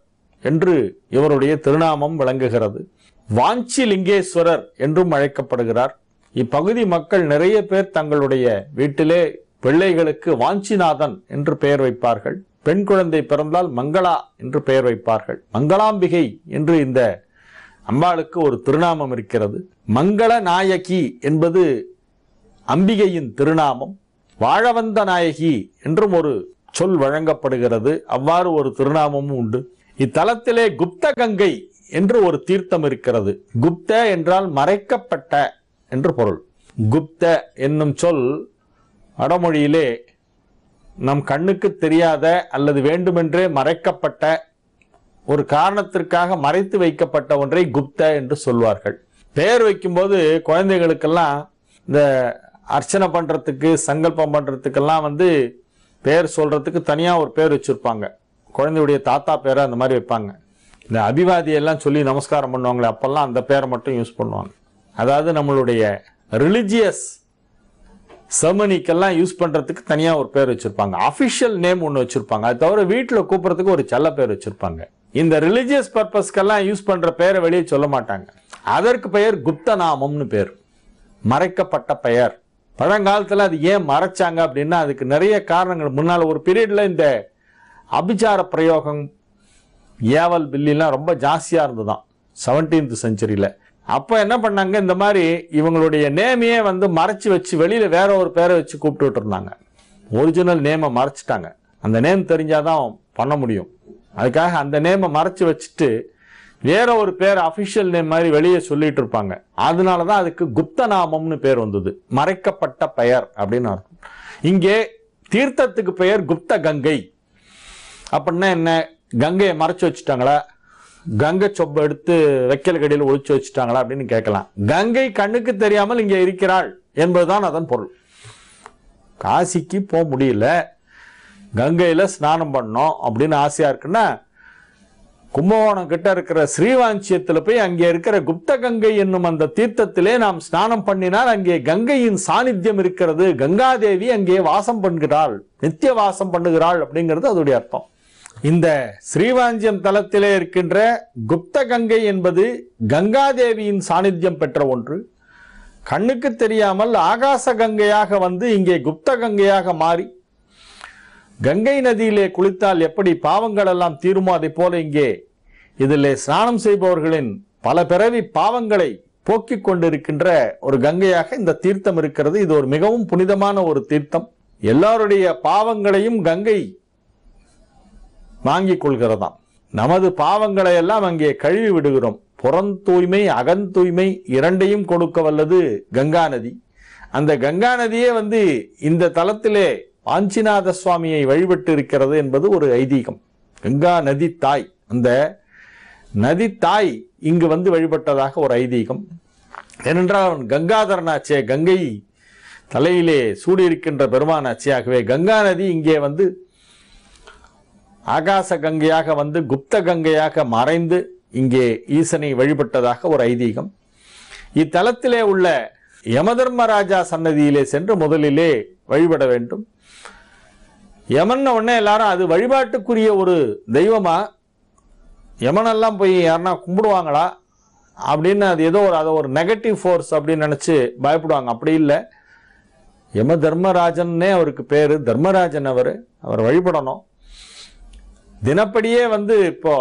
என்று இவருடைய திருநாமம் விளங்குகிறது. வாஞ்சிலிங்கேஸ்வரர் என்றும் அழைக்கப்படுகிறார். இப்பகுதி மக்கள் நிறைய பேர் தங்களுடைய வீட்டிலே பிள்ளைகளுக்கு வாஞ்சிநாதன் என்று பெயர் வைப்பார்கள். பெண் குழந்தை பிறந்தால் மங்களா என்று பெயர் வைப்பார்கள். மங்களாம்பிகை என்று இந்த அம்பாளுக்கு ஒரு திருநாமம் இருக்கிறது. மங்கள நாயகி என்பது அம்பிகையின் திருநாமம். வாழவந்த நாயகி என்றும் ஒரு சொல் வழங்கப்படுகிறது. அவ்வாறு ஒரு திருநாமமும் உண்டு. இத்தலத்திலே குப்த கங்கை என்று ஒரு தீர்த்தம் இருக்கிறது. குப்த என்றால் மறைக்கப்பட்ட என்று பொருள். குப்த என்னும் சொல் வடமொழியிலே நம் கண்ணுக்கு தெரியாத அல்லது வேண்டுமென்றே மறைக்கப்பட்ட ஒரு காரணத்திற்காக மறைத்து வைக்கப்பட்ட ஒன்றை குப்த என்று சொல்வார்கள். பெயர் வைக்கும்போது குழந்தைகளுக்கெல்லாம் இந்த அர்ச்சனை பண்றதுக்கு சங்கல்பம் பண்றதுக்கெல்லாம் பெயர் சொல்றதுக்கு தனியா ஒரு பேர் வச்சிருப்பாங்க. குழந்தையுடைய தாத்தா பேரை அந்த மாதிரி வைப்பாங்க. இந்த அபிவாதியெல்லாம் சொல்லி நமஸ்காரம் பண்ணுவாங்களே, அப்பெல்லாம் அந்த பேரை மட்டும் யூஸ் பண்ணுவாங்க. அதாவது நம்மளுடைய ரிலிஜியஸ் செர்மனிக்கெல்லாம் யூஸ் பண்றதுக்கு தனியா ஒரு பேர் வச்சிருப்பாங்க. அபிஷியல் நேம் ஒன்று வச்சிருப்பாங்க. அது தவிர வீட்டில் கூப்பிடுறதுக்கு ஒரு செல்ல பேர் வச்சிருப்பாங்க. இந்த ரிலிஜியஸ் பர்பஸ்க்கெல்லாம் யூஸ் பண்ற பேரை வெளியே சொல்ல மாட்டாங்க. அதற்கு பெயர் குப்த நாமம்னு பேர், மறைக்கப்பட்ட பெயர். பழங்காலத்தில் அது ஏன் மறைச்சாங்க அப்படின்னா அதுக்கு நிறைய காரணங்கள். முன்னால் ஒரு பீரியட்ல இந்த அபிச்சார பிரயோகம், ஏவல் பில்லாம் ரொம்ப ஜாஸ்தியா இருந்ததுதான் 17th செஞ்சுரியில. அப்ப என்ன பண்ணாங்க, இந்த மாதிரி இவங்களுடைய நேமையே மறைச்சு வச்சு வெளியில வேற ஒரு பேரை வச்சு கூப்பிட்டு இருந்தாங்க. ஒரிஜினல் நேமை மறைச்சிட்டாங்க. அந்த நேம் தெரிஞ்சாதான் பண்ண முடியும். அதுக்காக அந்த நேமை மறைச்சு வச்சுட்டு வேற ஒரு பேர் அபிஷியல் நேம் மாதிரி வெளியே சொல்லிட்டு இருப்பாங்க. அதனாலதான் அதுக்கு குப்த நாமம்னு பேர் வந்தது, மறைக்கப்பட்ட பெயர் அப்படின்னு அர்த்தம். இங்கே தீர்த்தத்துக்கு பெயர் குப்த கங்கை. அப்படின்னா என்ன, கங்கையை மறைச்சு வச்சுட்டாங்களா, கங்கை சொப்பை எடுத்து வைக்கல் கடியில் ஒழிச்சு வச்சுட்டாங்களா அப்படின்னு கேட்கலாம். கங்கை கண்ணுக்கு தெரியாமல் இங்கே இருக்கிறாள் என்பதுதான் அதன் பொருள். காசிக்கு போக முடியல, கங்கையில ஸ்நானம் பண்ணோம் அப்படின்னு ஆசையா இருக்குன்னா கும்பகோணம் கிட்ட இருக்கிற ஸ்ரீவாஞ்சியத்தில் போய் அங்கே இருக்கிற குப்த கங்கை என்னும் அந்த தீர்த்தத்திலே நாம் ஸ்நானம் பண்ணினால் அங்கே கங்கையின் சாநித்தியம் இருக்கிறது. கங்காதேவி அங்கே வாசம் பண்ணுகிறாள், நித்திய வாசம் பண்ணுகிறாள் அப்படிங்கிறது அதோடைய அர்த்தம். இந்த ஸ்ரீவாஞ்சியம் தலத்திலே இருக்கின்ற குப்த கங்கை என்பது கங்காதேவியின் சாநித்தியம் பெற்ற ஒன்று. கண்ணுக்கு தெரியாமல் ஆகாச கங்கையாக இங்கே குப்த கங்கையாக மாறி கங்கை நதியிலே குளித்தால் எப்படி பாவங்கள் எல்லாம் தீருமோ அதை போல இங்கே இதிலே ஸ்நானம் செய்பவர்களின் பல பிறவி பாவங்களை போக்கிக் கொண்டிருக்கின்ற ஒரு கங்கையாக இந்த தீர்த்தம் இருக்கிறது. இது ஒரு மிகவும் புனிதமான ஒரு தீர்த்தம். எல்லாருடைய பாவங்களையும் கங்கை வாங்கிக் கொள்கிறதாம். நமது பாவங்களை எல்லாம் அங்கே கழுவி விடுகிறோம். புறம் தூய்மை அகன் தூய்மை இரண்டையும் கொடுக்க வல்லது கங்கா நதி. அந்த கங்கா நதியே இந்த தலத்திலே வாஞ்சிநாத சுவாமியை வழிபட்டு இருக்கிறது என்பது ஒரு ஐதீகம். கங்கா நதி தாய், அந்த நதி தாய் இங்கு வழிபட்டதாக ஒரு ஐதீகம். ஏனென்றால் அவன் கங்காதரனாச்சே, கங்கை தலையிலே சூடியிருக்கின்ற பெருமானாச்சே. ஆகவே கங்கா நதி இங்கே ஆகாச கங்கையாக குப்த கங்கையாக மறைந்து இங்கே ஈசனை வழிபட்டதாக ஒரு ஐதீகம். இத்தலத்திலே உள்ள யமதர்மராஜா சன்னதியிலே சென்று முதலிலே வழிபட வேண்டும். யமன் உடனே எல்லாரும் அது வழிபாட்டுக்குரிய ஒரு தெய்வமா, யமனெல்லாம் போய் யாருன்னா கும்பிடுவாங்களா அப்படின்னு அது ஏதோ அதை ஒரு நெகட்டிவ் ஃபோர்ஸ் அப்படின்னு நினச்சி பயப்படுவாங்க. அப்படி இல்லை. யம தர்மராஜன்னே அவருக்கு பேரு, தர்மராஜன் அவர் வழிபடணும். தினப்படியே இப்போ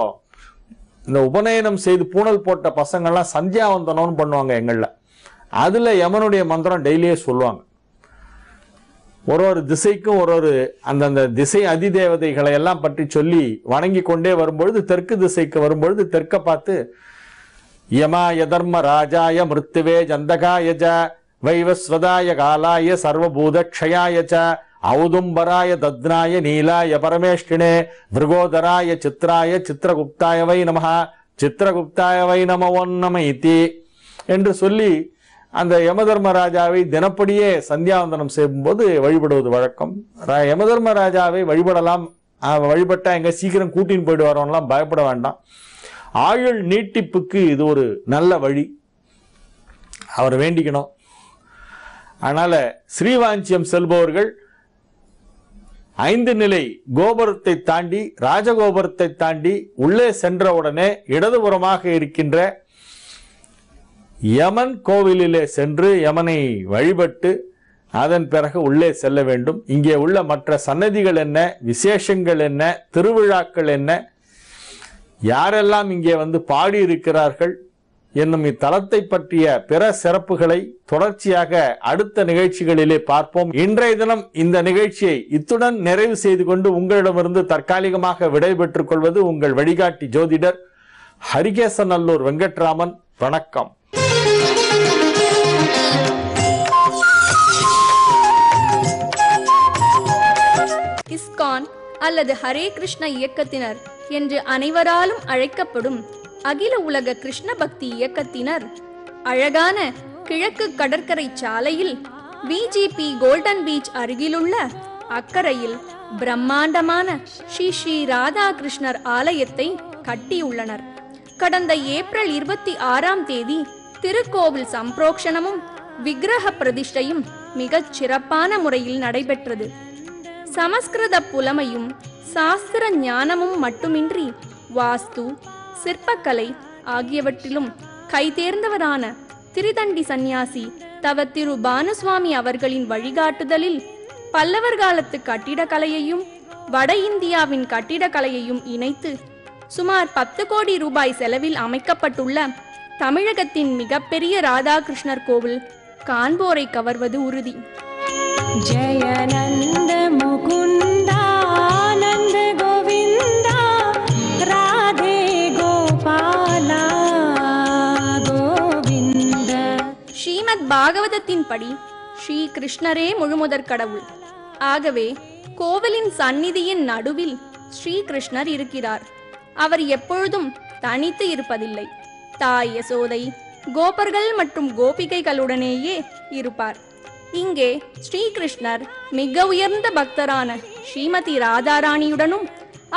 இந்த உபநயனம் செய்து பூணல் போட்ட பசங்கள்லாம் சந்தியாவந்தனம்னு பண்ணுவாங்க எங்களில். அதில் யமனுடைய மந்திரம் டெய்லியே சொல்லுவாங்க. ஒரு திசைக்கும் ஒரு அந்தந்த திசை அதிதேவதைகளை எல்லாம் பற்றி சொல்லி வணங்கி கொண்டே வரும்பொழுது தெற்கு திசைக்கு வரும்பொழுது தெற்க பார்த்து யமாய தர்ம ராஜாய மிருத்துவே ஜந்தகாய ஜ வைவஸ்வதாய காலாய சர்வபூத க்ஷயாய ச ஔதும்பராய தத்னாய நீலாய பரமேஷ்டினே மிருகோதராய சித்ராய சித்திரகுப்தாய வை நமஹ சித்திரகுப்தாய வை நம ஒன்னம இதி என்று சொல்லி அந்த யமதர்மராஜாவை தினப்படியே சந்தியாவந்தனம் செய்யும்போது வழிபடுவது வழக்கம். யமதர்மராஜாவை வழிபடலாம். வழிபட்டா எங்க சீக்கிரம் கூட்டின்னு போயிட்டு வரோம்லாம் பயப்பட வேண்டாம். ஆயுள் நீட்டிப்புக்கு இது ஒரு நல்ல வழி. அவர் வேண்டிக்கணும். அதனால ஸ்ரீவாஞ்சியம் செல்பவர்கள் 5 நிலை கோபுரத்தை தாண்டி ராஜகோபுரத்தை தாண்டி உள்ளே சென்ற உடனே இடதுபுறமாக இருக்கின்ற யமன் கோவிலிலே சென்று யமனை வழிபட்டு அதன் பிறகு உள்ளே செல்ல வேண்டும். இங்கே உள்ள மற்ற சன்னதிகள் என்ன, விசேஷங்கள் என்ன, திருவிழாக்கள் என்ன, யாரெல்லாம் இங்கே பாடி இருக்கிறார்கள் என்னும் இத்தலத்தை பற்றிய பிற சிறப்புகளை தொடர்ச்சியாக அடுத்த நிகழ்ச்சிகளிலே பார்ப்போம். இன்றைய தினம் இந்த நிகழ்ச்சியை இத்துடன் நிறைவு செய்து கொண்டு உங்களிடமிருந்து தற்காலிகமாக விடைபெற்றுக் கொள்வது உங்கள் வழிகாட்டி ஜோதிடர் ஹரிகேசநல்லூர் வெங்கட்ராமன். வணக்கம். இஸ்கான் அல்லது ஹரே கிருஷ்ண இயக்கத்தினர் என்று அனைவராலும் அழைக்கப்படும் அகில உலக கிருஷ்ண பக்தி இயக்கத்தினர் அழகான கிழக்கு கடற்கரை சாலையில் விஜிபி கோல்டன் பீச் அருகிலுள்ள அக்கரையில் பிரம்மாண்டமான ஸ்ரீ ஸ்ரீ ராதாகிருஷ்ணர் ஆலயத்தை கட்டியுள்ளனர். கடந்த ஏப்ரல் 26ஆம் தேதி திருக்கோவில் சம்பிரோக்ஷணமும் விக்கிரக பிரதிஷ்டையும் மிகச் சிறப்பான முறையில் நடைபெற்றது. சமஸ்கிருத புலமையும் சாஸ்திர ஞானமும் மட்டுமின்றி வாஸ்து, சிற்பக்கலை ஆகியவற்றிலும் கைதேர்ந்தவரான திரிதண்டி சந்நியாசி தவ திரு பானுசுவாமி அவர்களின் வழிகாட்டுதலில் பல்லவர் காலத்து கட்டிடக்கலையையும் வட இந்தியாவின் கட்டிடக்கலையையும் இணைத்து சுமார் 10 கோடி ரூபாய் செலவில் அமைக்கப்பட்டுள்ள தமிழகத்தின் மிகப்பெரிய ராதாகிருஷ்ணர் கோவில் காண்போரை கவர்வது உறுதி. ஜெயநந்த முகுந்தா நந்த கோவிந்தா ராதே கோபாலா கோவிந்த. ஸ்ரீமத் பாகவதத்தின் படி ஸ்ரீ கிருஷ்ணரே முழுமுதற் கடவுள். ஆகவே கோவிலின் சந்நிதியின் நடுவில் ஸ்ரீ கிருஷ்ணர் இருக்கிறார். அவர் எப்பொழுதும் தனித்து இருப்பதில்லை. தாய் யசோதை, கோபர்கள் மற்றும் கோபிகைகளுடனேயே இருப்பார். இங்கே ஸ்ரீகிருஷ்ணர் மிக உயர்ந்த பக்தரான ஸ்ரீமதி ராதாராணியுடனும்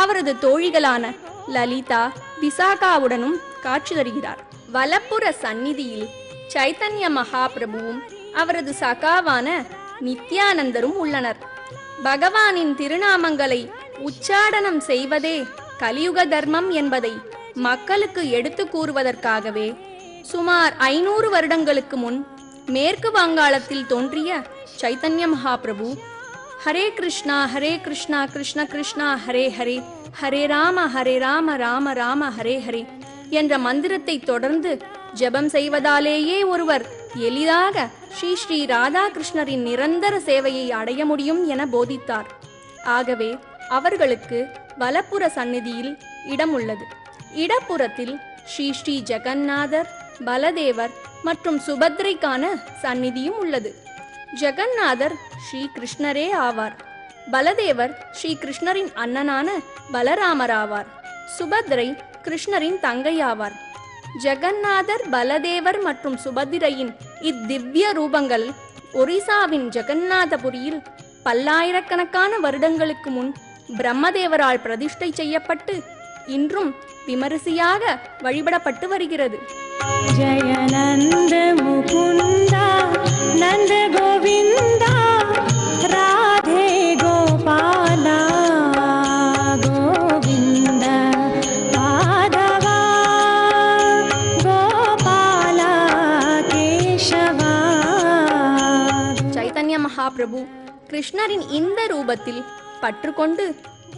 அவரது தோழிகளான லலிதா, விசாகாவுடனும் காட்சி தருகிறார். வலப்புற சந்நிதியில் சைத்தன்ய மகாபிரபுவும் அவரது சகாவான நித்யானந்தரும் உள்ளனர். பகவானின் திருநாமங்களை உச்சாடனம் செய்வதே கலியுக தர்மம் என்பதை மக்களுக்கு எடுத்து கூறுவதற்காகவே சுமார் 500 வருடங்களுக்கு முன் மேற்கு வங்காளத்தில் தோன்றிய சைத்தன்ய மகாபிரபு ஹரே கிருஷ்ணா கிருஷ்ண கிருஷ்ணா ஹரே ஹரே, ஹரே ராம ராம ராம ஹரே ஹரே என்ற மந்திரத்தை தொடர்ந்து ஜெபம் செய்வதாலேயே ஒருவர் எளிதாக ஸ்ரீ ஸ்ரீ ராதாகிருஷ்ணரின் நிரந்தர சேவையை அடைய முடியும் என போதித்தார். ஆகவே அவர்களுக்கு வலப்புற சந்நிதியில் இடம் உள்ளது. இடப்புறத்தில் ஸ்ரீ ஸ்ரீ ஜெகநாதர், பலதேவர் மற்றும் சுபத்ரைக்கான சந்நிதியும் உள்ளது. ஜெகநாதர் ஸ்ரீ கிருஷ்ணரே ஆவார். பலதேவர் ஸ்ரீ கிருஷ்ணரின் அண்ணனான பலராமர் ஆவார். சுபத்ரை கிருஷ்ணரின் தங்கை ஆவார். ஜெகநாதர், பலதேவர் மற்றும் சுபத்திரையின் இத்திவ்ய ரூபங்கள் ஒரிசாவின் ஜெகநாதபுரியில் பல்லாயிரக்கணக்கான வருடங்களுக்கு முன் பிரம்மதேவரால் பிரதிஷ்டை செய்யப்பட்டு இன்றும் விமரிசையாக வழிபடப்பட்டு வருகிறது. जय नंद मुकुंदा नंद गोविंदा राधे गोपाला गोविंद माधवा गोपाला केशवा. சைதன்ய மகாபிரபு கிருஷ்ணரின் இந்த ரூபத்தில் பற்றுக்கொண்டு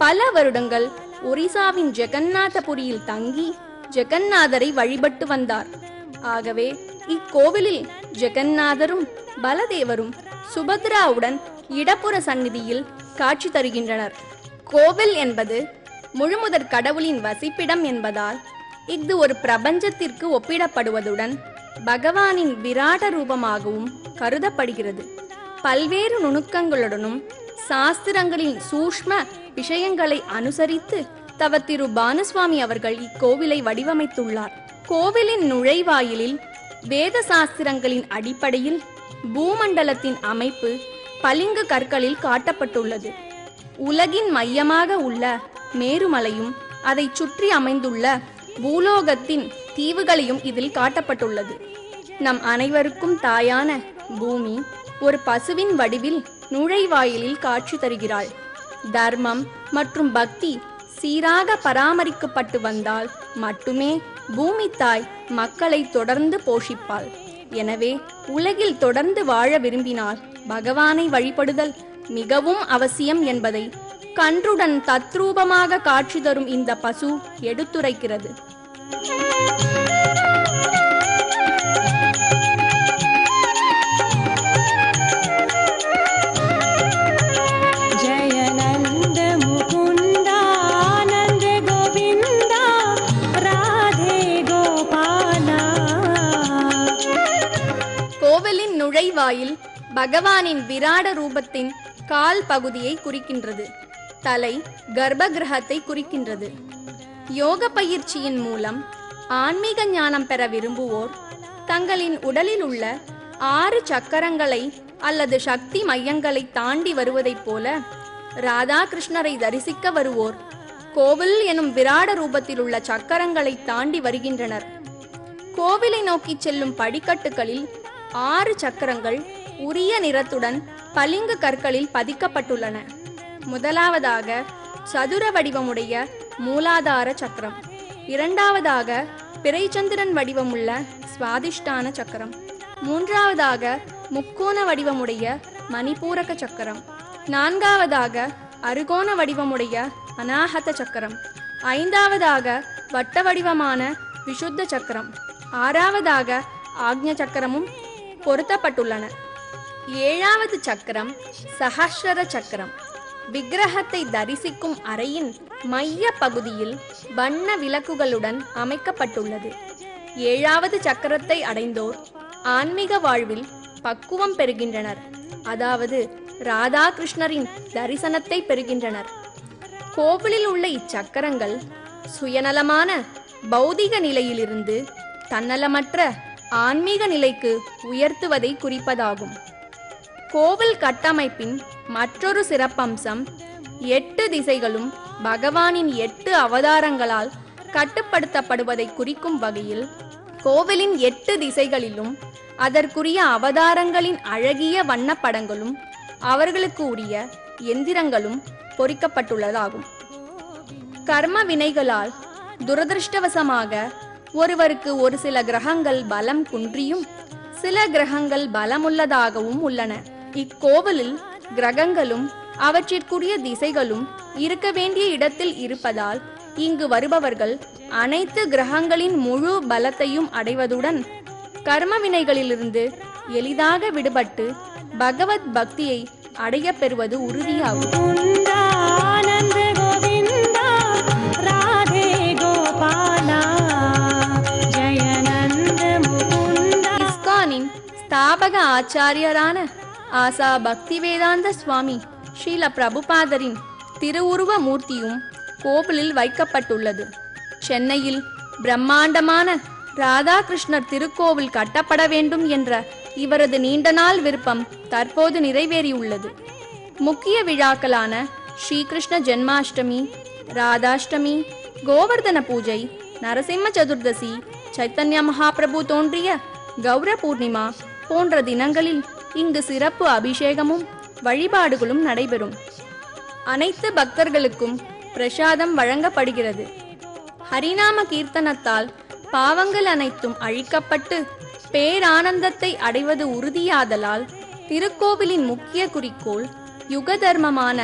பல வருடங்கள் ஒரிசாவின் ஜெகநாதபுரியில் தங்கி ஜெகநாதரை வழிபட்டு வந்தார். ஆகவே இக்கோவிலில் ஜெகநாதரும் பலதேவரும் சுபத்ராவுடன் இடப்புற சந்நிதியில் காட்சி தருகின்றனர். கோவில் என்பது முழுமுதற் கடவுளின் வசிப்பிடம் என்பதால் இது ஒரு பிரபஞ்சத்திற்கு ஒப்பிடப்படுவதுடன் பகவானின் விராட ரூபமாகவும் கருதப்படுகிறது. பல்வேறு நுணுக்கங்களுடனும் சாஸ்திரங்களின் சூஷ்ம விஷயங்களை அனுசரித்து தவ திரு பானுசுவாமி அவர்கள் இக்கோவிலை வடிவமைத்துள்ளார். கோவிலின் நுழைவாயிலில் வேத சாஸ்திரங்களின் அடிப்படையில் பூமண்டலத்தின் அமைப்பு பளிங்கு கற்களில் காட்டப்பட்டுள்ளது. உலகின் மையமாக உள்ள மேருமலையும் அதை சுற்றி அமைந்துள்ள பூலோகத்தின் தீவுகளையும் இதில் காட்டப்பட்டுள்ளது. நம் அனைவருக்கும் தாயான பூமி ஒரு பசுவின் வடிவில் நுழைவாயிலில் காட்சி தருகிறாள். தர்மம் மற்றும் பக்தி சீராக பராமரிக்கப்பட்டு வந்தால் மட்டுமே பூமி தாய் மக்களை தொடர்ந்து போஷிப்பாள். எனவே உலகில் தொடர்ந்து வாழ விரும்பினால் பகவானை வழிபடுதல் மிகவும் அவசியம் என்பதை கன்றுடன் தத்ரூபமாக காட்சி தரும் இந்த பசு எடுத்துரைக்கிறது. கோவிலின் நுழைவாயில் பகவானின் விராட ரூபத்தின் கால் பகுதியை குறிக்கின்றது. தலை கர்ப்ப கிரகத்தை குறிக்கின்றது. யோக பயிற்சியின் மூலம் ஆன்மீக ஞானம் பெற விரும்புவோர் தங்களின் உடலில் உள்ள 6 சக்கரங்களை அல்லது சக்தி மையங்களை தாண்டி வருவதைப் போல ராதாகிருஷ்ணரை தரிசிக்க வருவோர் கோவில் எனும் விராட ரூபத்தில் உள்ள சக்கரங்களை தாண்டி வருகின்றனர். கோவிலை நோக்கி செல்லும் படிக்கட்டுகளில் 6 சக்கரங்கள் உரிய நிறத்துடன் பளிங்கு கற்களில் பதிக்கப்பட்டுள்ளன. முதலாவதாக சதுர வடிவமுடைய மூலாதார சக்கரம், இரண்டாவதாக பிறைச்சந்திரன் வடிவமுள்ள சுவாதிஷ்டான சக்கரம், மூன்றாவதாக முக்கோண வடிவமுடைய மணிபூரக சக்கரம், நான்காவதாக அருகோண வடிவமுடைய அநாஹத சக்கரம், ஐந்தாவதாக வட்ட வடிவமான விசுத்த சக்கரம், ஆறாவதாக ஆக்ஞ சக்கரமும் பொருத்தப்பட்டுள்ளன. 7வது சக்கரம் சஹஸ்ர சக்கரம். விக்கிரகத்தை தரிசிக்கும் அறையின் மைய பகுதியில் வண்ண விளக்குகளுடன் அமைக்கப்பட்டுள்ளது. 7வது சக்கரத்தை அடைந்தோர் ஆன்மீக வாழ்வில் பக்குவம் பெறுகின்றனர். அதாவது ராதாகிருஷ்ணரின் தரிசனத்தை பெறுகின்றனர். கோவிலில் உள்ள இச்சக்கரங்கள் சுயநலமான பௌதிக நிலையிலிருந்து தன்னலமற்ற ஆன்மீக நிலைக்கு உயர்த்துவதை குறிப்பதாகும். கோவில் கட்டமைப்பின் மற்றொரு சிறப்பம்சம் 8 திசைகளும் பகவானின் 8 அவதாரங்களால் கட்டுப்படுத்தப்படுவதை குறிக்கும் வகையில் கோவிலின் 8 திசைகளிலும் அதற்குரிய அவதாரங்களின் அழகிய வண்ணப்படங்களும் அவர்களுக்கு உரிய எந்திரங்களும் பொறிக்கப்பட்டுள்ளதாகும். கர்ம வினைகளால் துரதிருஷ்டவசமாக ஒருவருக்கு ஒரு சில கிரகங்கள் பலம் குன்றியும் சில கிரகங்கள் பலமுள்ளதாகவும் உள்ளன. இக்கோவிலில் கிரகங்களும் அவற்றிற்குரிய திசைகளும் இருக்க வேண்டிய இடத்தில் இருப்பதால் இங்கு வருபவர்கள் அனைத்து கிரகங்களின் முழு பலத்தையும் அடைவதுடன் கர்ம வினைகளிலிருந்து எளிதாக விடுபட்டு பகவத் பக்தியை அடைய பெறுவது உறுதியாகும். இஸ்கானின் ஸ்தாபக ஆச்சாரியரான ஆசா பக்தி வேதாந்த சுவாமி ஸ்ரீல பிரபுபாதரின் திருவுருவ மூர்த்தியும் கோவிலில் வைக்கப்பட்டுள்ளது. சென்னையில் பிரம்மாண்டமான ராதாகிருஷ்ணர் திருக்கோவில் கட்டப்பட வேண்டும் என்ற இவரது நீண்ட நாள் விருப்பம் தற்போது நிறைவேறியுள்ளது. முக்கிய விழாக்களான ஸ்ரீகிருஷ்ண ஜென்மாஷ்டமி, ராதாஷ்டமி, கோவர்தன பூஜை, நரசிம்ம சதுர்தசி, சைத்தன்ய மகாபிரபு தோன்றிய கௌர பூர்ணிமா போன்ற தினங்களில் இங்கு சிறப்பு அபிஷேகமும் வழிபாடுகளும் நடைபெறும். அனைத்து பக்தர்களுக்கும் பிரசாதம் வழங்கப்படுகிறது. ஹரிநாம கீர்த்தனத்தால் பாவங்கள் அனைத்தும் அழிக்கப்பட்டு பேரானந்தத்தை அடைவது உறுதியாதலால் திருக்கோவிலின் முக்கிய குறிக்கோள் யுக தர்மமான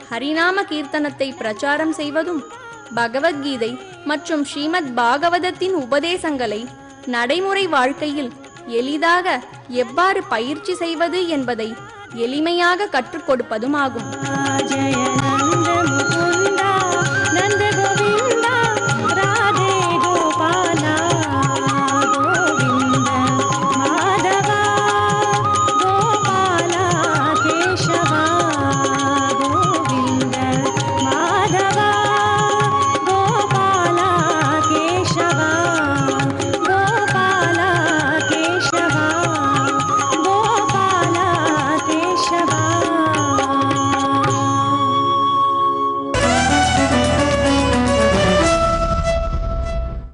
ஹரிநாம கீர்த்தனத்தை பிரச்சாரம் செய்வதும் பகவத்கீதை மற்றும் ஸ்ரீமத் பாகவதத்தின் உபதேசங்களை நடைமுறை வாழ்க்கையில் எளிதாக எவ்வாறு பயிற்சி செய்வது என்பதை எளிமையாக கற்றுக் கொடுப்பதும் ஆகும்.